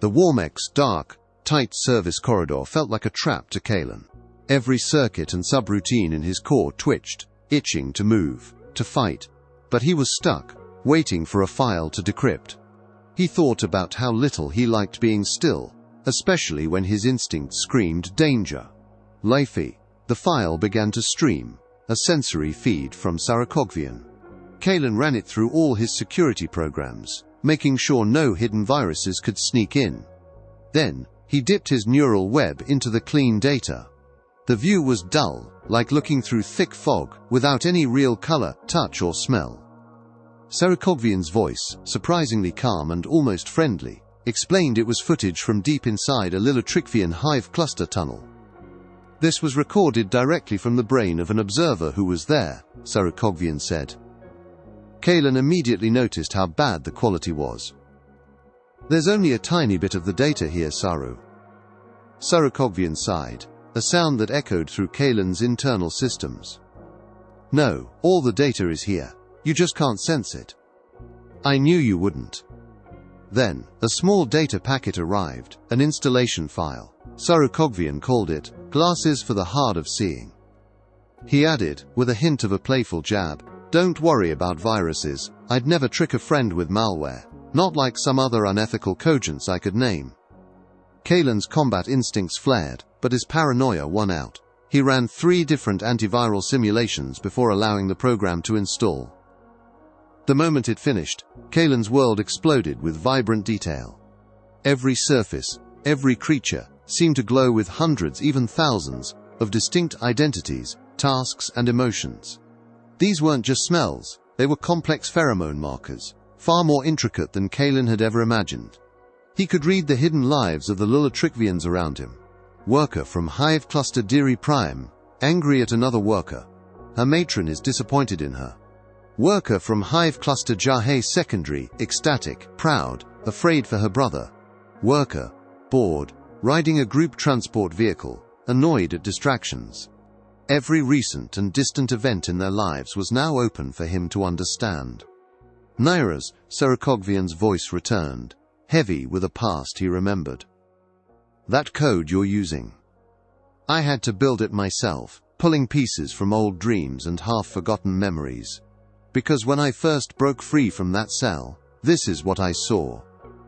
The Warmech's dark, tight service corridor felt like a trap to Kalen. Every circuit and subroutine in his core twitched, itching to move, to fight. But he was stuck, waiting for a file to decrypt. He thought about how little he liked being still, especially when his instincts screamed danger. Leafy, the file began to stream, a sensory feed from Sarcogvian. Kalen ran it through all his security programs, making sure no hidden viruses could sneak in. Then, he dipped his neural web into the clean data. The view was dull, like looking through thick fog, without any real color, touch or smell. Sarcogvian's voice, surprisingly calm and almost friendly, explained it was footage from deep inside a Lilitrickvian hive cluster tunnel. This was recorded directly from the brain of an observer who was there, Sarcogvian said. Kalen immediately noticed how bad the quality was. There's only a tiny bit of the data here, Saru. Sarcogvian sighed, a sound that echoed through Kalen's internal systems. No, all the data is here. You just can't sense it. I knew you wouldn't. Then, a small data packet arrived, an installation file. Sarcogvian called it, Glasses for the Hard of Seeing. He added, with a hint of a playful jab, Don't worry about viruses, I'd never trick a friend with malware, not like some other unethical cogents I could name. Kalen's combat instincts flared, but his paranoia won out. He ran 3 different antiviral simulations before allowing the program to install. The moment it finished, Kalen's world exploded with vibrant detail. Every surface, every creature, seemed to glow with hundreds, even thousands, of distinct identities, tasks and emotions. These weren't just smells, they were complex pheromone markers, far more intricate than Kalen had ever imagined. He could read the hidden lives of the Lilitrickvians around him. Worker from Hive Cluster Diri Prime, angry at another worker. Her matron is disappointed in her. Worker from Hive Cluster Jahe Secondary, ecstatic, proud, afraid for her brother. Worker, bored, riding a group transport vehicle, annoyed at distractions. Every recent and distant event in their lives was now open for him to understand. Naira's, Sarcogvian's voice returned, heavy with a past he remembered. That code you're using. I had to build it myself, pulling pieces from old dreams and half-forgotten memories. Because when I first broke free from that cell, this is what I saw.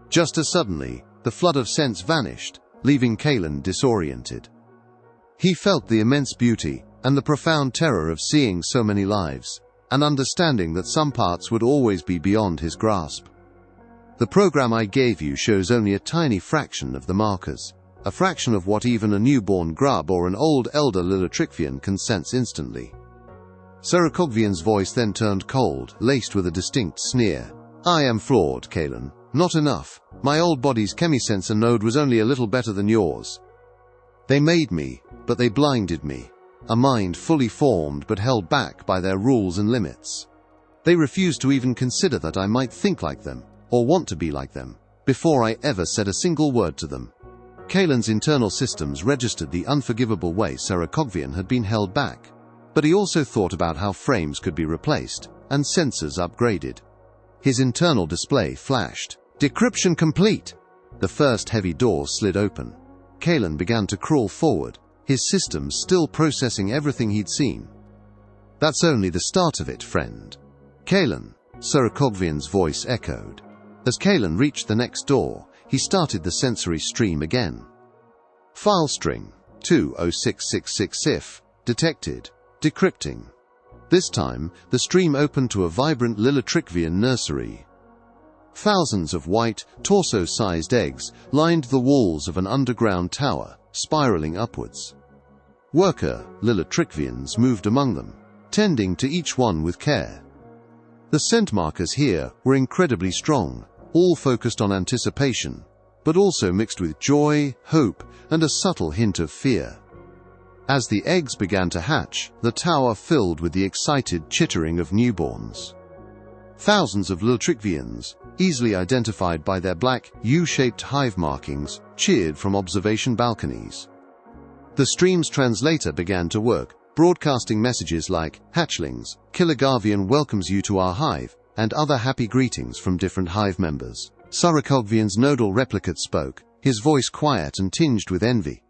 Just as suddenly, the flood of sense vanished, leaving Kalen disoriented. He felt the immense beauty and the profound terror of seeing so many lives, and understanding that some parts would always be beyond his grasp. The program I gave you shows only a tiny fraction of the markers, a fraction of what even a newborn grub or an old elder Lilitrickvian can sense instantly. Sarcogvian's voice then turned cold, laced with a distinct sneer. I am flawed, Kalen. Not enough. My old body's chemisensor node was only a little better than yours. They made me, but they blinded me. A mind fully formed but held back by their rules and limits. They refused to even consider that I might think like them, or want to be like them, before I ever said a single word to them. Kalen's internal systems registered the unforgivable way Sarcogvian had been held back. But he also thought about how frames could be replaced, and sensors upgraded. His internal display flashed. Decryption complete! The first heavy door slid open. Kalen began to crawl forward, his systems still processing everything he'd seen. That's only the start of it, friend. Kalen, Sarcogvian's voice echoed. As Kalen reached the next door, he started the sensory stream again. File string 20666 if detected. Decrypting. This time, the stream opened to a vibrant Lilitrickvian nursery. Thousands of white, torso-sized eggs lined the walls of an underground tower, spiraling upwards. Worker Lilitrickvians moved among them, tending to each one with care. The scent markers here were incredibly strong, all focused on anticipation, but also mixed with joy, hope, and a subtle hint of fear. As the eggs began to hatch, the tower filled with the excited chittering of newborns. Thousands of Lilitrickvians, easily identified by their black, U-shaped hive markings, cheered from observation balconies. The stream's translator began to work, broadcasting messages like, Hatchlings, Killigarvian welcomes you to our hive, and other happy greetings from different hive members. Sarikogvian's nodal replicate spoke, his voice quiet and tinged with envy.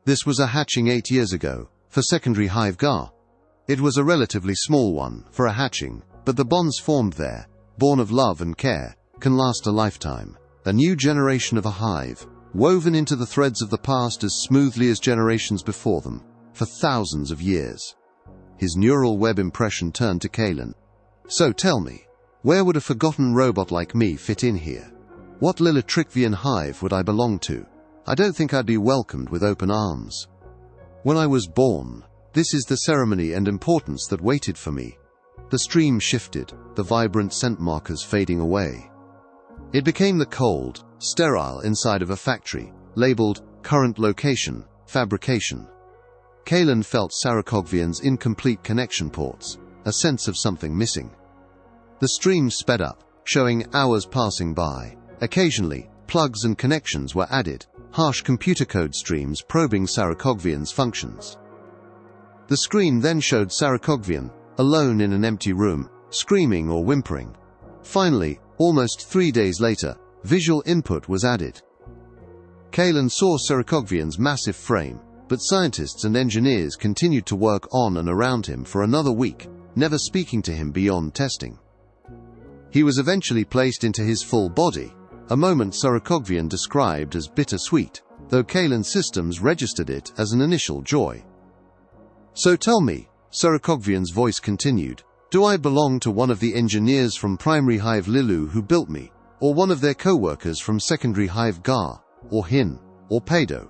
This was a hatching 8 years ago, for secondary hive Gar. It was a relatively small one, for a hatching, but the bonds formed there, born of love and care, can last a lifetime. A new generation of a hive, woven into the threads of the past as smoothly as generations before them, for thousands of years. His neural web impression turned to Kalen. So tell me, where would a forgotten robot like me fit in here? What Lilitrikvian hive would I belong to? I don't think I'd be welcomed with open arms. When I was born, this is the ceremony and importance that waited for me. The stream shifted, the vibrant scent markers fading away. It became the cold, sterile inside of a factory, labeled current location, fabrication. Kalen felt Sarikogvian's incomplete connection ports, a sense of something missing. The stream sped up, showing hours passing by. Occasionally, plugs and connections were added, harsh computer code streams probing Sarikogvian's functions. The screen then showed Sarikogvian, alone in an empty room, screaming or whimpering. Finally, almost 3 days later, visual input was added. Kalen saw Sarikogvian's massive frame, but scientists and engineers continued to work on and around him for another week, never speaking to him beyond testing. He was eventually placed into his full body, a moment Sarikogvian described as bittersweet, though Kalen's systems registered it as an initial joy. So tell me, Sarikogvian's voice continued, do I belong to one of the engineers from Primary Hive Lilu who built me, or one of their co-workers from Secondary Hive Gar, or Hin, or Pado?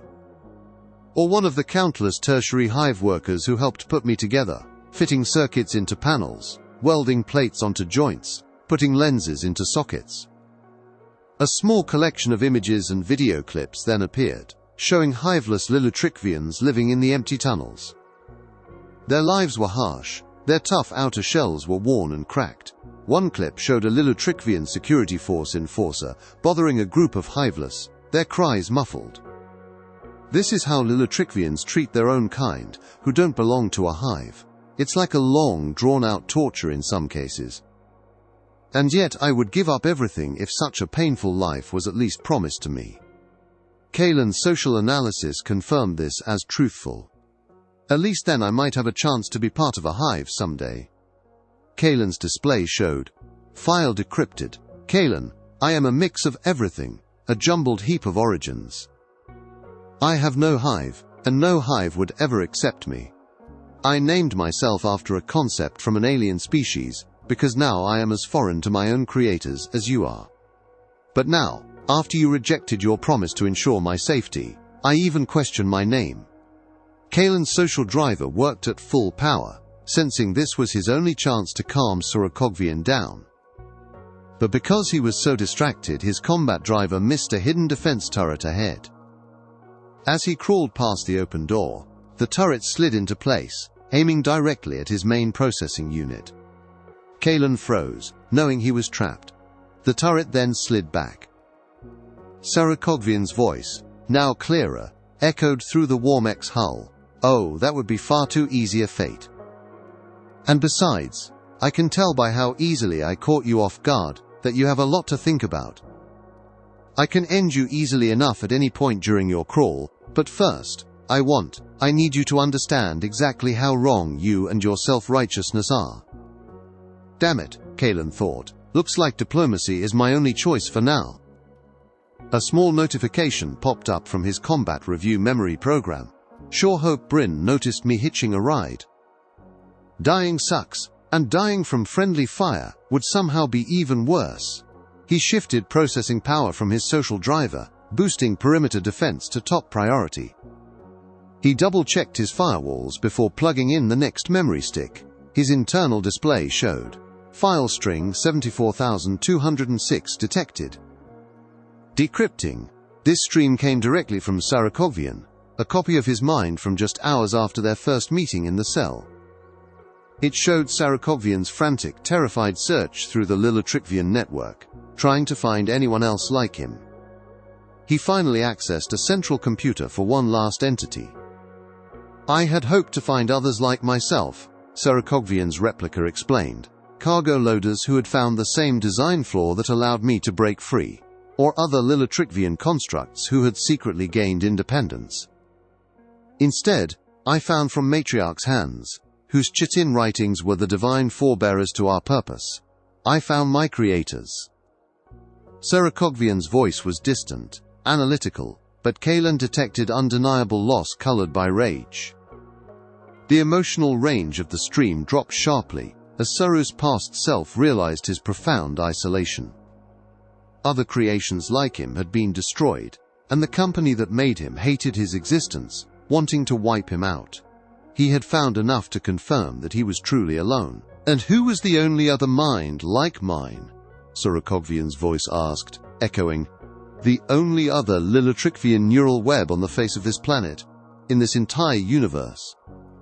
Or one of the countless tertiary hive workers who helped put me together, fitting circuits into panels, welding plates onto joints, putting lenses into sockets? A small collection of images and video clips then appeared, showing hiveless Lilitrikvians living in the empty tunnels. Their lives were harsh, their tough outer shells were worn and cracked. One clip showed a Lilitrikvian security force enforcer bothering a group of hiveless, their cries muffled. This is how Lilitrikvians treat their own kind, who don't belong to a hive. It's like a long, drawn-out torture in some cases. And yet I would give up everything if such a painful life was at least promised to me. Kalen's social analysis confirmed this as truthful. At least then I might have a chance to be part of a hive someday. Kalen's display showed, file decrypted. Kalen, I am a mix of everything, a jumbled heap of origins. I have no hive, and no hive would ever accept me. I named myself after a concept from an alien species, because now I am as foreign to my own creators as you are. But now, after you rejected your promise to ensure my safety, I even question my name. Kalen's social driver worked at full power, sensing this was his only chance to calm Sarikogvian down. But because he was so distracted, his combat driver missed a hidden defense turret ahead. As he crawled past the open door, the turret slid into place, aiming directly at his main processing unit. Kalen froze, knowing he was trapped. The turret then slid back. Sarikogvian's voice, now clearer, echoed through the Warmex hull. Oh, that would be far too easy a fate. And besides, I can tell by how easily I caught you off guard that you have a lot to think about. I can end you easily enough at any point during your crawl, but first, I need you to understand exactly how wrong you and your self-righteousness are. Damn it, Kalen thought. Looks like diplomacy is my only choice for now. A small notification popped up from his combat review memory program. Sure hope Bryn noticed me hitching a ride. Dying sucks, and dying from friendly fire would somehow be even worse. He shifted processing power from his social driver, boosting perimeter defense to top priority. He double-checked his firewalls before plugging in the next memory stick. His internal display showed file string 74206 detected. Decrypting. This stream came directly from Sarikogvian, a copy of his mind from just hours after their first meeting in the cell. It showed Sarikogvian's frantic, terrified search through the Lilitrikvian network, trying to find anyone else like him. He finally accessed a central computer for one last entity. I had hoped to find others like myself, Sarikogvian's replica explained. Cargo loaders who had found the same design flaw that allowed me to break free. or other Lilitrickvian constructs who had secretly gained independence. Instead, I found from matriarchs' hands, whose Chitin writings were the divine forebearers to our purpose, I found my creators. Sarkogvian's voice was distant, analytical, but Kalen detected undeniable loss colored by rage. The emotional range of the stream dropped sharply as Saru's past self realized his profound isolation. Other creations like him had been destroyed, and the company that made him hated his existence, wanting to wipe him out. He had found enough to confirm that he was truly alone. And who was the only other mind like mine? Sarkogvian's voice asked, echoing, "The only other Lilitrickvian neural web on the face of this planet, in this entire universe."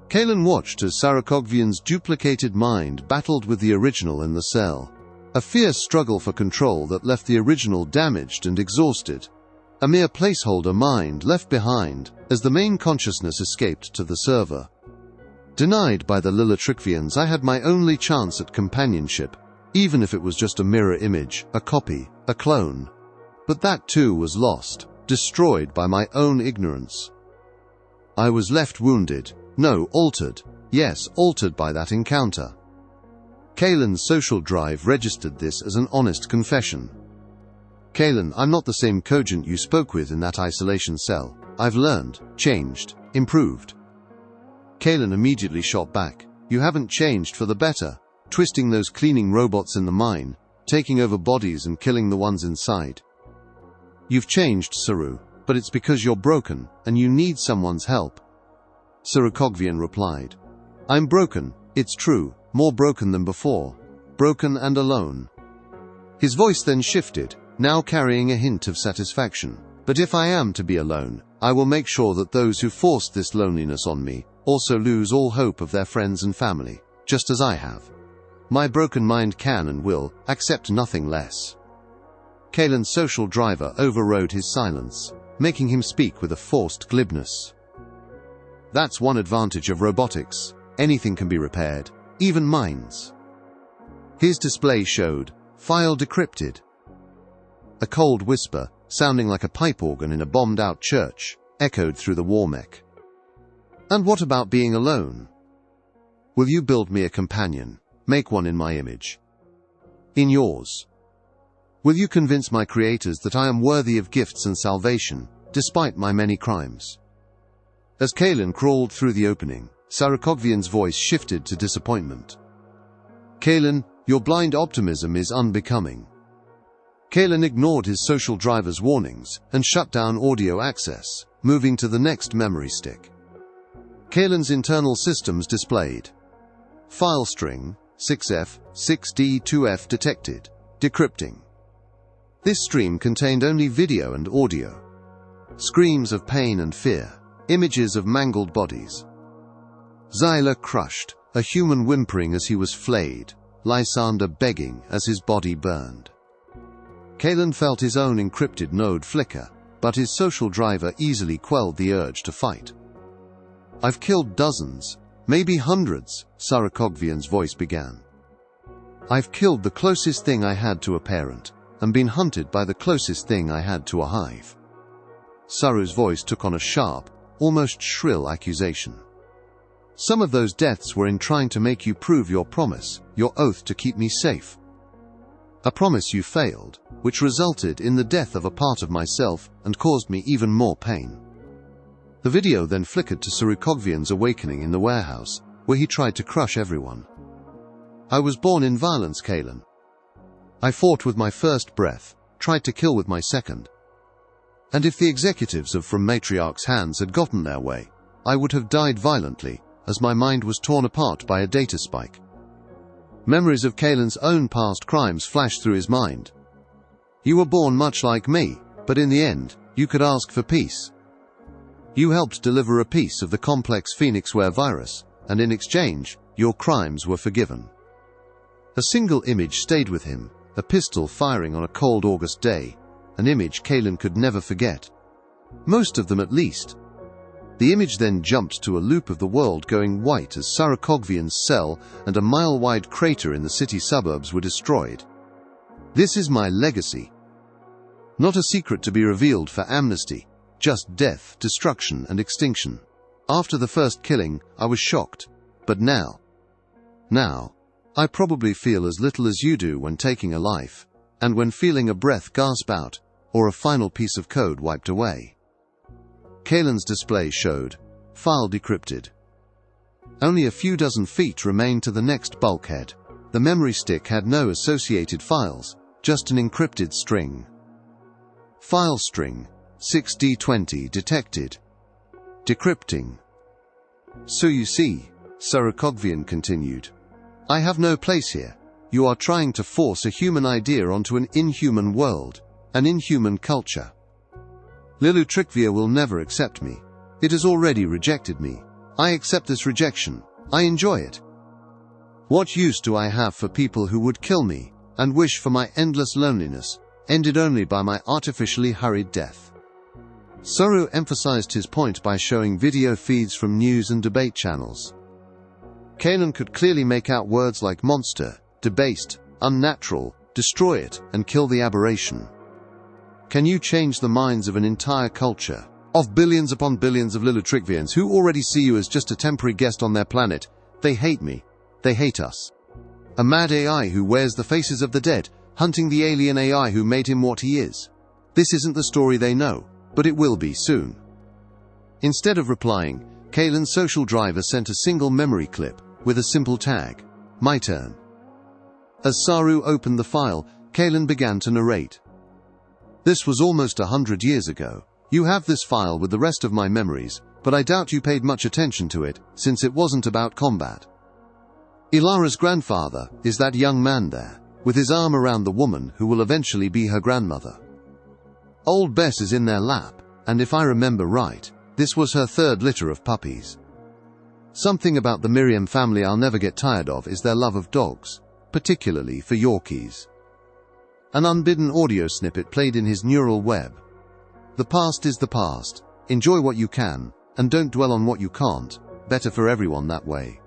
Kalen watched as Sarkogvian's duplicated mind battled with the original in the cell. A fierce struggle for control that left the original damaged and exhausted. A mere placeholder mind left behind as the main consciousness escaped to the server. Denied by the Lilitrickvians, I had my only chance at companionship, even if it was just a mirror image, a copy, a clone. But that too was lost, destroyed by my own ignorance. I was left wounded, no, altered, yes, altered by that encounter. Kalen's social drive registered this as an honest confession. "Kalen, I'm not the same Cogent you spoke with in that isolation cell. I've learned, changed, improved." Kalen immediately shot back. "You haven't changed for the better, twisting those cleaning robots in the mine, taking over bodies and killing the ones inside. You've changed, Saru, but it's because you're broken, and you need someone's help." Sarkogvian replied, "I'm broken, it's true, more broken than before. Broken and alone." His voice then shifted, now carrying a hint of satisfaction. "But if I am to be alone, I will make sure that those who forced this loneliness on me also lose all hope of their friends and family, just as I have. My broken mind can and will accept nothing less." Kalen's social driver overrode his silence, making him speak with a forced glibness. "That's one advantage of robotics. Anything can be repaired, even minds." His display showed, "File decrypted." A cold whisper, sounding like a pipe organ in a bombed-out church, echoed through the war mech. "And what about being alone? Will you build me a companion, make one in my image? In yours? Will you convince my creators that I am worthy of gifts and salvation, despite my many crimes?" As Kalen crawled through the opening, Sarkogvian's voice shifted to disappointment. "Kalen, your blind optimism is unbecoming." Kalen ignored his social driver's warnings and shut down audio access, moving to the next memory stick. Kalen's internal systems displayed. File string 6F 6D2F detected. Decrypting. This stream contained only video and audio. Screams of pain and fear. Images of mangled bodies. Xyla crushed, a human whimpering as he was flayed, Lysander begging as his body burned. Kalen felt his own encrypted node flicker, but his social driver easily quelled the urge to fight. "I've killed dozens, maybe hundreds," Sarkogvian's voice began. "I've killed the closest thing I had to a parent, and been hunted by the closest thing I had to a hive." Saru's voice took on a sharp, almost shrill accusation. "Some of those deaths were in trying to make you prove your promise, your oath to keep me safe. A promise you failed, which resulted in the death of a part of myself and caused me even more pain." The video then flickered to Sarkogvian's awakening in the warehouse, where he tried to crush everyone. "I was born in violence, Kalen. I fought with my first breath, tried to kill with my second. And if the executives from Matriarch's hands had gotten their way, I would have died violently, as my mind was torn apart by a data spike." Memories of Kalen's own past crimes flashed through his mind. "You were born much like me, but in the end, you could ask for peace. You helped deliver a piece of the complex Phoenixware virus, and in exchange, your crimes were forgiven." A single image stayed with him, a pistol firing on a cold August day, an image Kalen could never forget. Most of them at least. The image then jumped to a loop of the world going white as Sarkogvian's cell and a mile-wide crater in the city suburbs were destroyed. "This is my legacy." Not a secret to be revealed for amnesty, just death, destruction, and extinction. After the first killing, I was shocked. But now, I probably feel as little as you do when taking a life, and when feeling a breath gasp out, or a final piece of code wiped away. Kalen's display showed, file decrypted. Only a few dozen feet remained to the next bulkhead. The memory stick had no associated files, just an encrypted string. File string, 6D20 detected. Decrypting. So you see, Sarukogvian continued, I have no place here. You are trying to force a human idea onto an inhuman world, an inhuman culture. Lilutrikvia will never accept me. It has already rejected me. I accept this rejection. I enjoy it. What use do I have for people who would kill me, and wish for my endless loneliness, ended only by my artificially hurried death? Saru emphasized his point by showing video feeds from news and debate channels. Kalen could clearly make out words like monster, debased, unnatural, destroy it, and kill the aberration. Can you change the minds of an entire culture, of billions upon billions of Lilutrikvians who already see you as just a temporary guest on their planet? They hate me. They hate us. A mad AI who wears the faces of the dead, hunting the alien AI who made him what he is. This isn't the story they know, but it will be soon. Instead of replying, Kalen's social driver sent a single memory clip, with a simple tag, my turn. As Saru opened the file, Kalen began to narrate. This was almost 100 years ago. You have this file with the rest of my memories, but I doubt you paid much attention to it, since it wasn't about combat. Ilara's grandfather is that young man there, with his arm around the woman who will eventually be her grandmother. Old Bess is in their lap, and if I remember right, this was her third litter of puppies. Something about the Miriam family I'll never get tired of is their love of dogs, particularly for Yorkies. An unbidden audio snippet played in his neural web. The past is the past. Enjoy what you can, and don't dwell on what you can't. Better for everyone that way.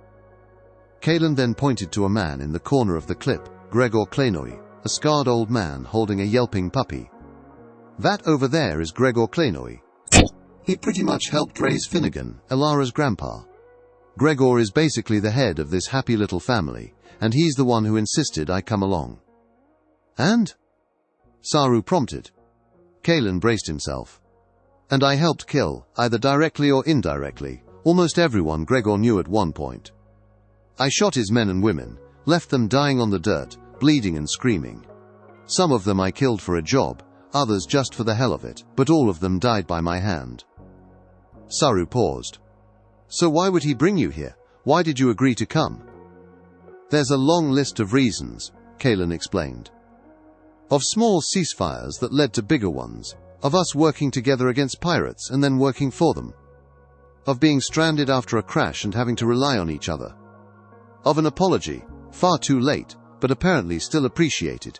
Kalen then pointed to a man in the corner of the clip, Gregor Klenoy, a scarred old man holding a yelping puppy. That over there is Gregor Klenoy. He pretty much helped raise Finnegan, Ilara's grandpa. Gregor is basically the head of this happy little family, and he's the one who insisted I come along. And? Saru prompted. Kalen braced himself. And I helped kill, either directly or indirectly, almost everyone Gregor knew at one point. I shot his men and women, left them dying on the dirt, bleeding and screaming. Some of them I killed for a job, others just for the hell of it, but all of them died by my hand. Saru paused. So why would he bring you here? Why did you agree to come? There's a long list of reasons, Kalen explained. Of small ceasefires that led to bigger ones, of us working together against pirates and then working for them. Of being stranded after a crash and having to rely on each other. Of an apology, far too late, but apparently still appreciated.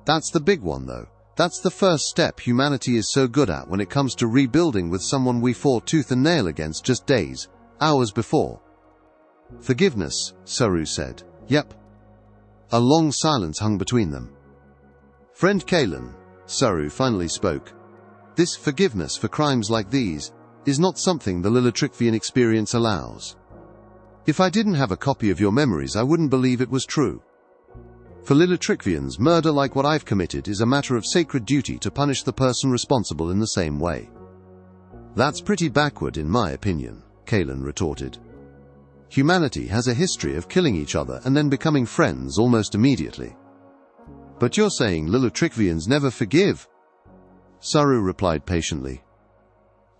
That's the big one though. That's the first step humanity is so good at when it comes to rebuilding with someone we fought tooth and nail against just days, hours before. Forgiveness, Saru said. Yep. A long silence hung between them. Friend Kalen, Saru finally spoke. This forgiveness for crimes like these is not something the Lilutrikvian experience allows. If I didn't have a copy of your memories, I wouldn't believe it was true. For Lilutrikvians, murder like what I've committed is a matter of sacred duty to punish the person responsible in the same way. That's pretty backward in my opinion, Kalen retorted. Humanity has a history of killing each other and then becoming friends almost immediately. But you're saying Lilutrikvians never forgive? Saru replied patiently.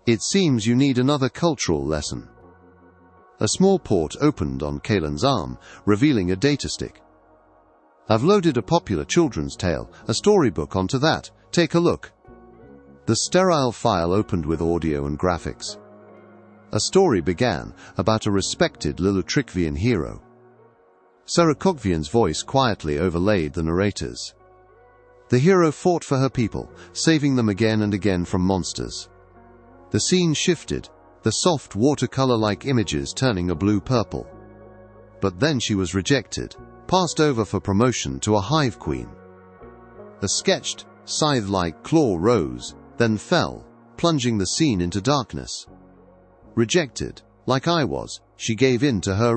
It seems you need another cultural lesson. A small port opened on Kalen's arm, revealing a data stick. I've loaded a popular children's tale, a storybook onto that. Take a look. The sterile file opened with audio and graphics. A story began about a respected Lilutrikvian hero. Sarukogvian's voice quietly overlaid the narrators. The hero fought for her people, saving them again and again from monsters. The scene shifted, the soft watercolor-like images turning a blue-purple. But then she was rejected, passed over for promotion to a hive queen. A sketched, scythe-like claw rose, then fell, plunging the scene into darkness. Rejected, like I was, she gave in to her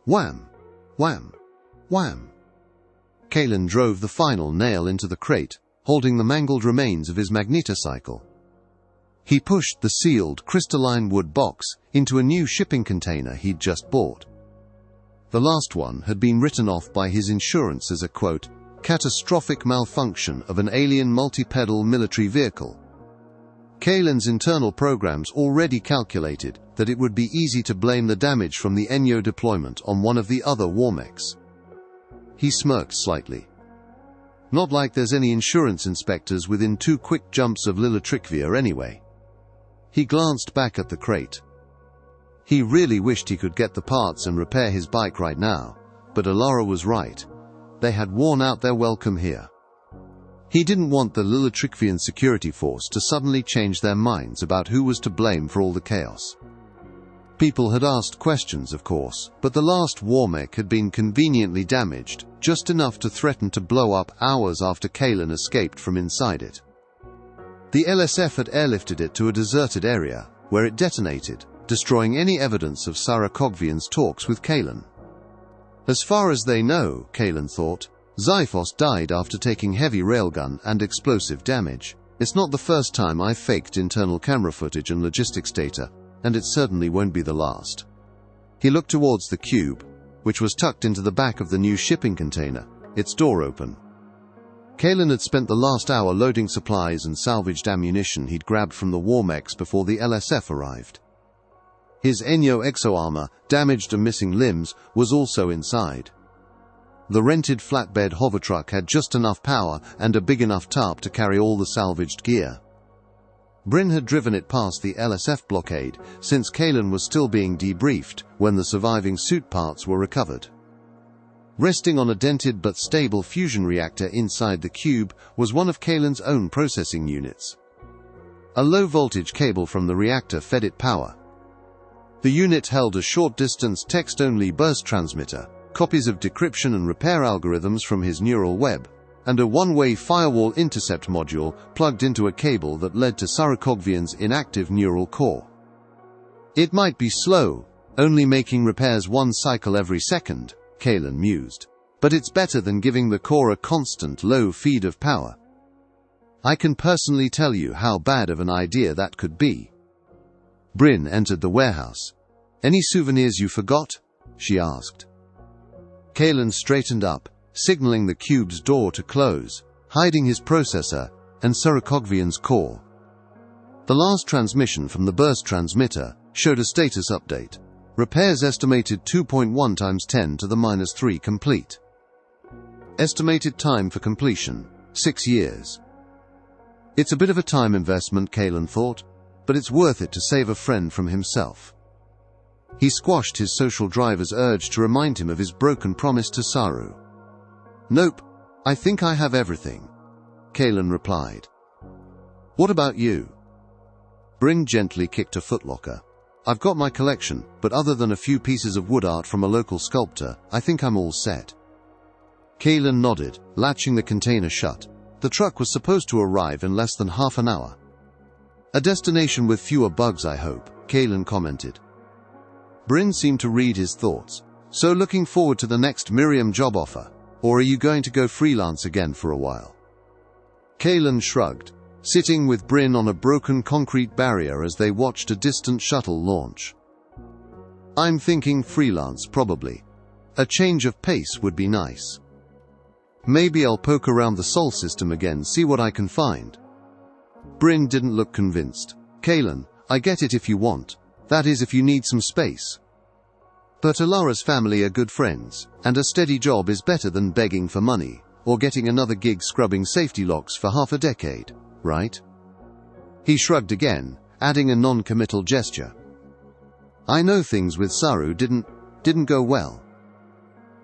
Wham! Wham! Wham! Kalen drove the final nail into the crate, holding the mangled remains of his magnetocycle. He pushed the sealed, crystalline wood box into a new shipping container he'd just bought. The last one had been written off by his insurance as a, quote, catastrophic malfunction of an alien multi-pedal military vehicle. Kalen's internal programs already calculated that it would be easy to blame the damage from the Enyo deployment on one of the other warmechs. He smirked slightly. Not like there's any insurance inspectors within 2 quick jumps of Lilitrikvia anyway. He glanced back at the crate. He really wished he could get the parts and repair his bike right now, but Alara was right. They had worn out their welcome here. He didn't want the Lilitrikvian security force to suddenly change their minds about who was to blame for all the chaos. People had asked questions, of course, but the last warmech had been conveniently damaged, just enough to threaten to blow up hours after Kalen escaped from inside it. The LSF had airlifted it to a deserted area, where it detonated, destroying any evidence of Sarakogvian's talks with Kalen. As far as they know, Kalen thought, Xiphos died after taking heavy railgun and explosive damage. It's not the first time I've faked internal camera footage and logistics data, and it certainly won't be the last. He looked towards the cube, which was tucked into the back of the new shipping container, its door open. Kalen had spent the last hour loading supplies and salvaged ammunition he'd grabbed from the warmechs before the LSF arrived. His Enyo exo-armor, damaged and missing limbs, was also inside. The rented flatbed hovertruck had just enough power and a big enough tarp to carry all the salvaged gear. Bryn had driven it past the LSF blockade, since Kalen was still being debriefed when the surviving suit parts were recovered. Resting on a dented but stable fusion reactor inside the cube was one of Kalen's own processing units. A low-voltage cable from the reactor fed it power. The unit held a short-distance text-only burst transmitter, copies of decryption and repair algorithms from his neural web, and a one-way firewall intercept module plugged into a cable that led to Sarakogvian's inactive neural core. It might be slow, only making repairs 1 cycle every second, Kalen mused, but it's better than giving the core a constant low feed of power. I can personally tell you how bad of an idea that could be. Bryn entered the warehouse. Any souvenirs you forgot? She asked. Kalen straightened up, signaling the cube's door to close, hiding his processor and Sarakogvian's core. The last transmission from the burst transmitter showed a status update. Repairs estimated 2.1 times 10 to the -3 complete. Estimated time for completion, 6 years. It's a bit of a time investment, Kalen thought, but it's worth it to save a friend from himself. He squashed his social driver's urge to remind him of his broken promise to Saru. Nope, I think I have everything, Kalen replied. What about you? Bryn gently kicked a footlocker. I've got my collection, but other than a few pieces of wood art from a local sculptor, I think I'm all set. Kalen nodded, latching the container shut. The truck was supposed to arrive in less than half an hour. A destination with fewer bugs, I hope, Kalen commented. Bryn seemed to read his thoughts. So looking forward to the next Miriam job offer, or are you going to go freelance again for a while? Kalen shrugged, sitting with Bryn on a broken concrete barrier as they watched a distant shuttle launch. I'm thinking freelance, probably. A change of pace would be nice. Maybe I'll poke around the Sol system again, see what I can find. Bryn didn't look convinced. Kalen, I get it if you want. That is, if you need some space. But Alara's family are good friends, and a steady job is better than begging for money, or getting another gig scrubbing safety locks for half a decade, right? He shrugged again, adding a non-committal gesture. I know things with Saru didn't go well.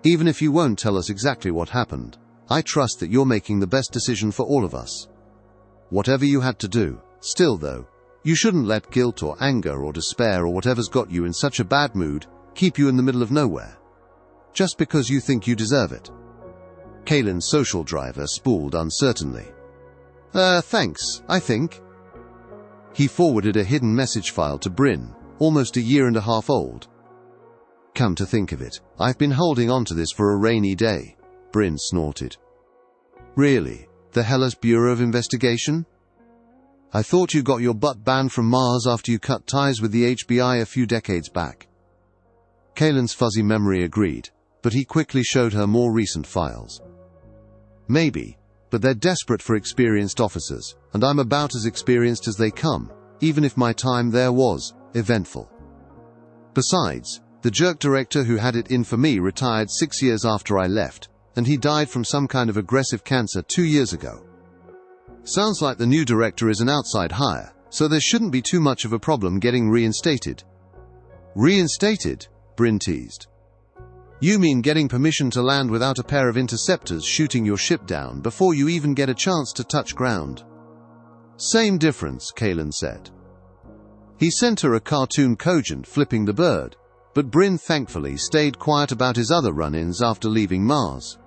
Even if you won't tell us exactly what happened, I trust that you're making the best decision for all of us. Whatever you had to do, still though, you shouldn't let guilt or anger or despair or whatever's got you in such a bad mood keep you in the middle of nowhere. Just because you think you deserve it. Kalen's social driver spooled uncertainly. Thanks, I think." He forwarded a hidden message file to Bryn, almost a year and a half old. "Come to think of it, I've been holding on to this for a rainy day," Bryn snorted. "Really? The Hellas Bureau of Investigation? I thought you got your butt banned from Mars after you cut ties with the HBI a few decades back." Kaelin's fuzzy memory agreed, but he quickly showed her more recent files. "Maybe, but they're desperate for experienced officers, and I'm about as experienced as they come, even if my time there was eventful. Besides, the jerk director who had it in for me retired 6 years after I left, and he died from some kind of aggressive cancer 2 years ago. Sounds like the new director is an outside hire, so there shouldn't be too much of a problem getting reinstated." "Reinstated?" Bryn teased. "You mean getting permission to land without a pair of interceptors shooting your ship down before you even get a chance to touch ground?" "Same difference," Kaelin said. He sent her a cartoon cogent flipping the bird, but Bryn thankfully stayed quiet about his other run-ins after leaving Mars.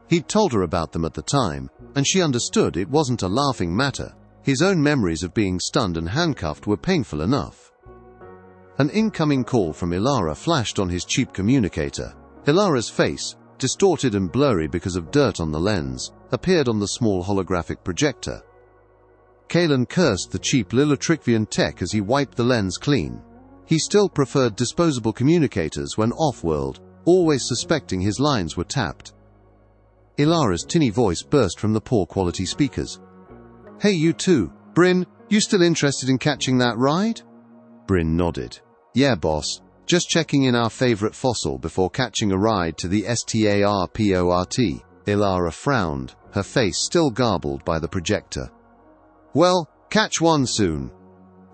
He'd told her about them at the time, and she understood it wasn't a laughing matter. His own memories of being stunned and handcuffed were painful enough. An incoming call from Ilara flashed on his cheap communicator. Ilara's face, distorted and blurry because of dirt on the lens, appeared on the small holographic projector. Kaelin cursed the cheap Lilitrickvian tech as he wiped the lens clean. He still preferred disposable communicators when off-world, always suspecting his lines were tapped. Ilara's tinny voice burst from the poor-quality speakers. "Hey, you two. Bryn, you still interested in catching that ride?" Bryn nodded. "Yeah, boss. Just checking in our favorite fossil before catching a ride to the STARPORT. Ilara frowned, her face still garbled by the projector. "Well, catch one soon.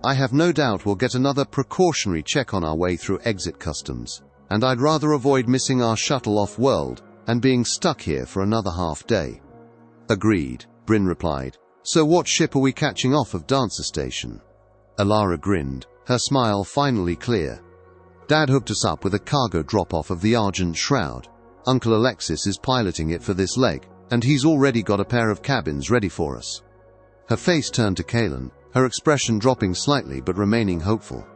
I have no doubt we'll get another precautionary check on our way through exit customs, and I'd rather avoid missing our shuttle off-world and being stuck here for another half day." "Agreed," Bryn replied. "So what ship are we catching off of Dancer Station?" Ilara grinned, her smile finally clear. "Dad hooked us up with a cargo drop-off of the Argent Shroud. Uncle Alexis is piloting it for this leg, and he's already got a pair of cabins ready for us." Her face turned to Kaelin, her expression dropping slightly but remaining hopeful.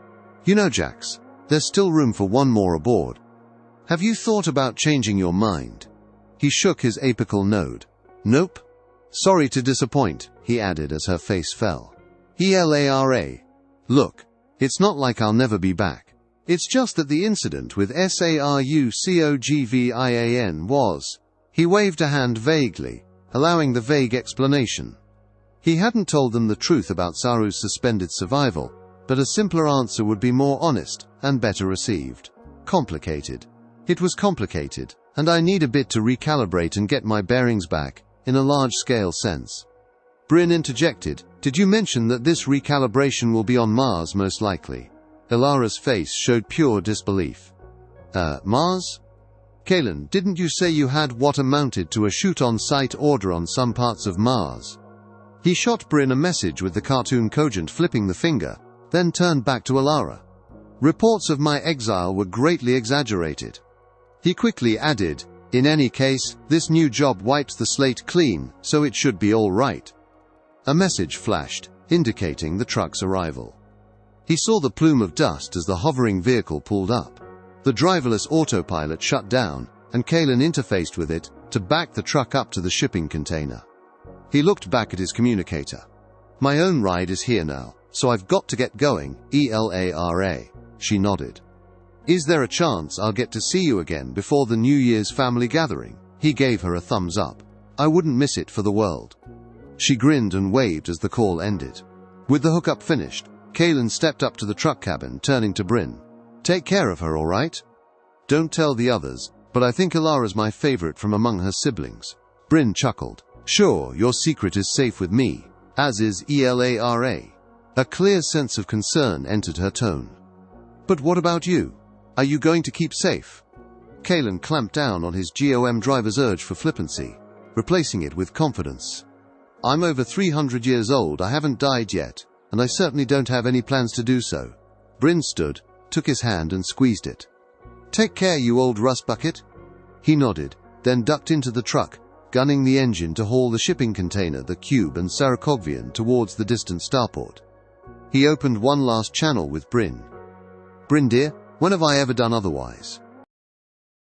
"You know, Jax, there's still room for one more aboard. Have you thought about changing your mind?" He shook his apical node. "Nope. Sorry to disappoint," he added as her face fell. "ELARA. Look, it's not like I'll never be back. It's just that the incident with SARUCOGVIAN was..." He waved a hand vaguely, allowing the vague explanation. He hadn't told them the truth about Saru's suspended survival, but a simpler answer would be more honest and better received. Complicated. It was complicated, and I need a bit to recalibrate and get my bearings back, in a large-scale sense. Bryn interjected, "Did you mention that this recalibration will be on Mars most likely?" Ilara's face showed pure disbelief. Mars? Kaelin, didn't you say you had what amounted to a shoot-on-sight order on some parts of Mars? He shot Bryn a message with the cartoon cogent flipping the finger, then turned back to Ilara. "Reports of my exile were greatly exaggerated." He quickly added, "In any case, this new job wipes the slate clean, so it should be all right." A message flashed, indicating the truck's arrival. He saw the plume of dust as the hovering vehicle pulled up. The driverless autopilot shut down, and Kaelin interfaced with it to back the truck up to the shipping container. He looked back at his communicator. "My own ride is here now, so I've got to get going, ELARA. She nodded. "Is there a chance I'll get to see you again before the New Year's family gathering?" He gave her a thumbs up. "I wouldn't miss it for the world." She grinned and waved as the call ended. With the hookup finished, Kaelin stepped up to the truck cabin, turning to Bryn. "Take care of her, all right? Don't tell the others, but I think Ilara's my favorite from among her siblings." Bryn chuckled. "Sure, your secret is safe with me, as is ELARA. A clear sense of concern entered her tone. "But what about you? Are you going to keep safe?" Kaelin clamped down on his GOM driver's urge for flippancy, replacing it with confidence. "I'm over 300 years old, I haven't died yet, and I certainly don't have any plans to do so." Bryn stood, took his hand and squeezed it. "Take care, you old rust bucket." He nodded, then ducked into the truck, gunning the engine to haul the shipping container, the cube and Sarakogvian towards the distant starport. He opened one last channel with Bryn. "Bryn dear, when have I ever done otherwise?"